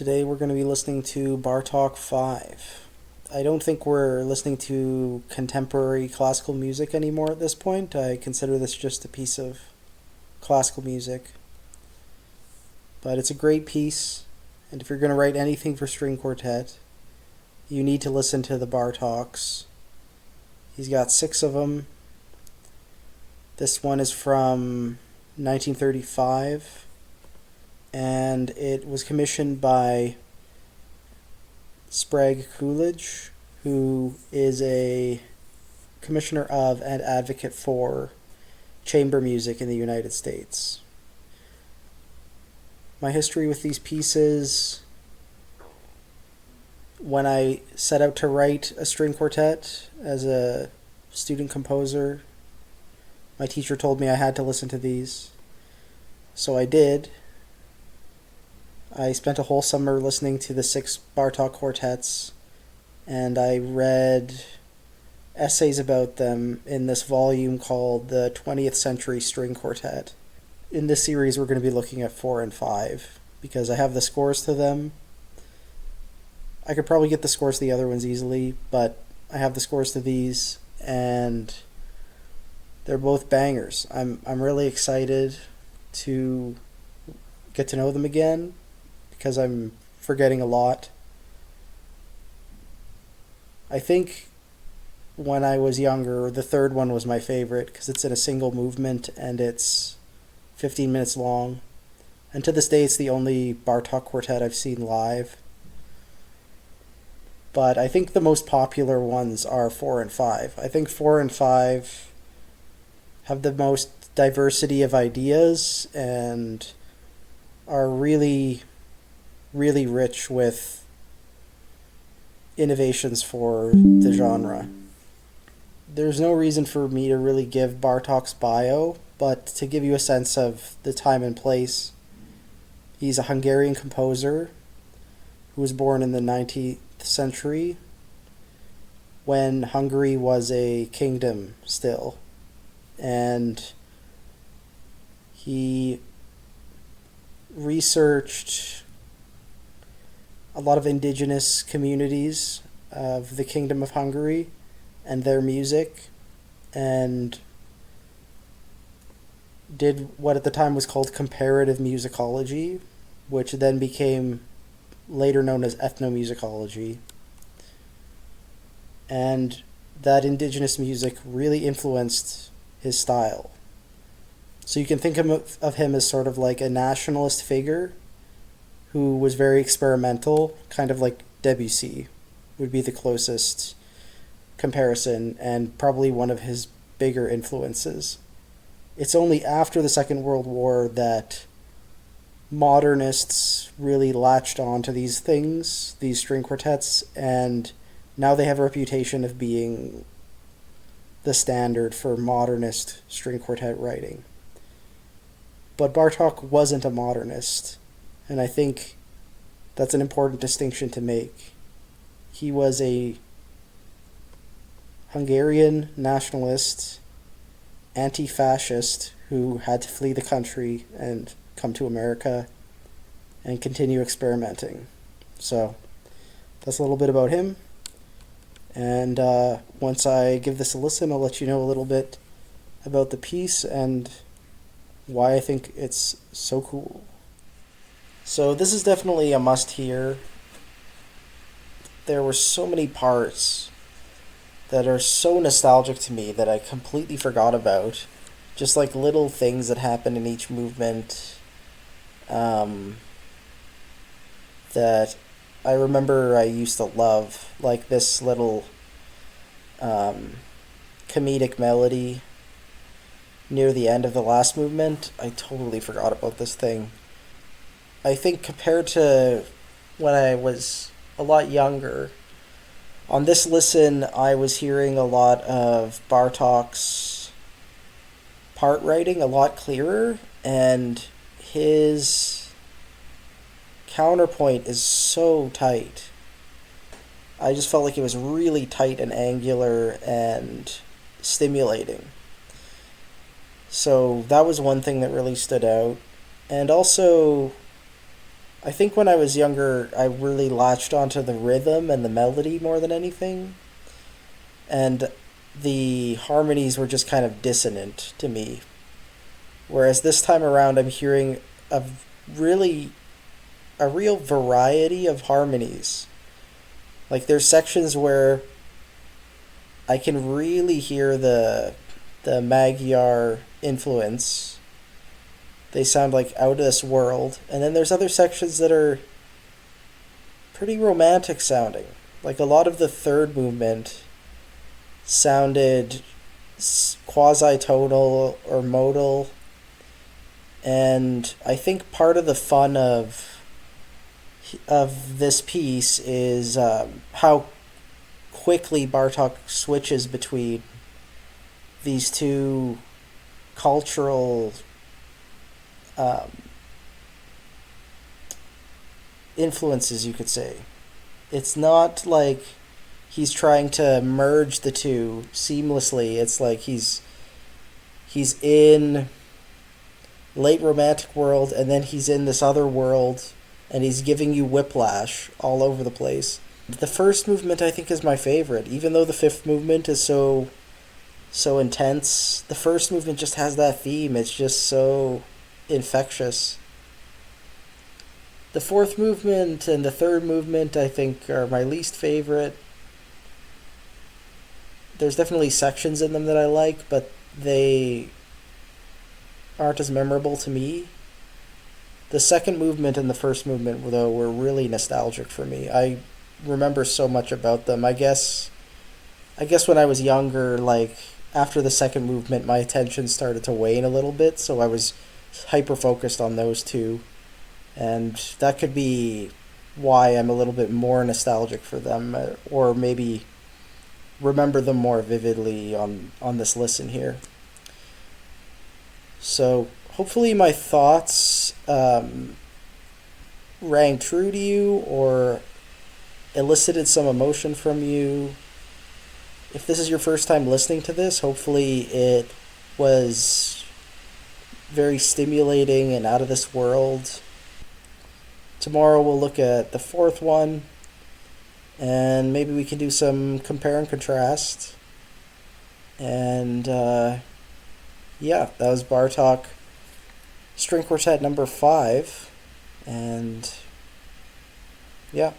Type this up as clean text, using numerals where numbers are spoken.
Today we're going to be listening to Bartók 5. I don't think we're listening to contemporary classical music anymore at this point. I consider this just a piece of classical music. But it's a great piece, and if you're going to write anything for string quartet, you need to listen to the Bartóks. He's got 6 of them. This one is from 1935. And it was commissioned by Sprague Coolidge, who is a commissioner of and advocate for chamber music in the United States. My history with these pieces: when I set out to write a string quartet as a student composer, my teacher told me I had to listen to these. So I did. I spent a whole summer listening to the 6 Bartók quartets, and I read essays about them in this volume called the 20th Century String Quartet. In this series, we're going to be looking at 4 and 5, because I have the scores to them. I could probably get the scores to the other ones easily, but I have the scores to these, and they're both bangers. I'm really excited to get to know them again, because I'm forgetting a lot. I think when I was younger, the third one was my favorite because it's in a single movement and it's 15 minutes long. And to this day, it's the only Bartók quartet I've seen live. But I think the most popular ones are 4 and 5. I think 4 and 5 have the most diversity of ideas and are really rich with innovations for the genre. There's no reason for me to really give Bartók's bio, but to give you a sense of the time and place, he's a Hungarian composer who was born in the 19th century when Hungary was a kingdom still. And he researched a lot of indigenous communities of the Kingdom of Hungary and their music, and did what at the time was called comparative musicology, which then became later known as ethnomusicology. And that indigenous music really influenced his style. So you can think of him as sort of like a nationalist figure who was very experimental, kind of like Debussy would be the closest comparison, and probably one of his bigger influences. It's only after the Second World War that modernists really latched on to these things, these string quartets, and now they have a reputation of being the standard for modernist string quartet writing. But Bartók wasn't a modernist. And I think that's an important distinction to make. He was a Hungarian nationalist, anti-fascist, who had to flee the country and come to America and continue experimenting. So that's a little bit about him. And once I give this a listen, I'll let you know a little bit about the piece and why I think it's so cool. So this is definitely a must-hear. There were so many parts that are so nostalgic to me that I completely forgot about. Just like little things that happen in each movement that I remember I used to love. Like this little comedic melody near the end of the last movement. I totally forgot about this thing. I think compared to when I was a lot younger, on this listen I was hearing a lot of Bartók's part writing a lot clearer, and his counterpoint is so tight. I just felt like it was really tight and angular and stimulating. So that was one thing that really stood out. And also, I think when I was younger, I really latched onto the rhythm and the melody more than anything, and the harmonies were just kind of dissonant to me. Whereas this time around, I'm hearing a really a real variety of harmonies. Like there's sections where I can really hear the Magyar influence. They sound like out of this world. And then there's other sections that are pretty romantic sounding. Like a lot of the third movement sounded quasi tonal or modal. And I think part of the fun of this piece is how quickly Bartók switches between these two cultural um, influences, you could say. It's not like he's trying to merge the two seamlessly. It's like he's in late romantic world and then he's in this other world and he's giving you whiplash all over the place. The first movement I think is my favorite, even though the fifth movement is so intense. The first movement just has that theme. It's just so infectious. The fourth movement and the third movement I think are my least favorite. There's definitely sections in them that I like, but they aren't as memorable to me. The second movement and the first movement, though, were really nostalgic for me. I remember so much about them. I guess when I was younger, like after the second movement, my attention started to wane a little bit, so I was hyper focused on those two, and that could be why I'm a little bit more nostalgic for them, or maybe remember them more vividly on this listen here. So hopefully my thoughts rang true to you or elicited some emotion from you. If this is your first time listening to this, hopefully it was very stimulating and out of this world. Tomorrow we'll look at the fourth one and maybe we can do some compare and contrast. And yeah, that was Bartók String Quartet number 5. And yeah.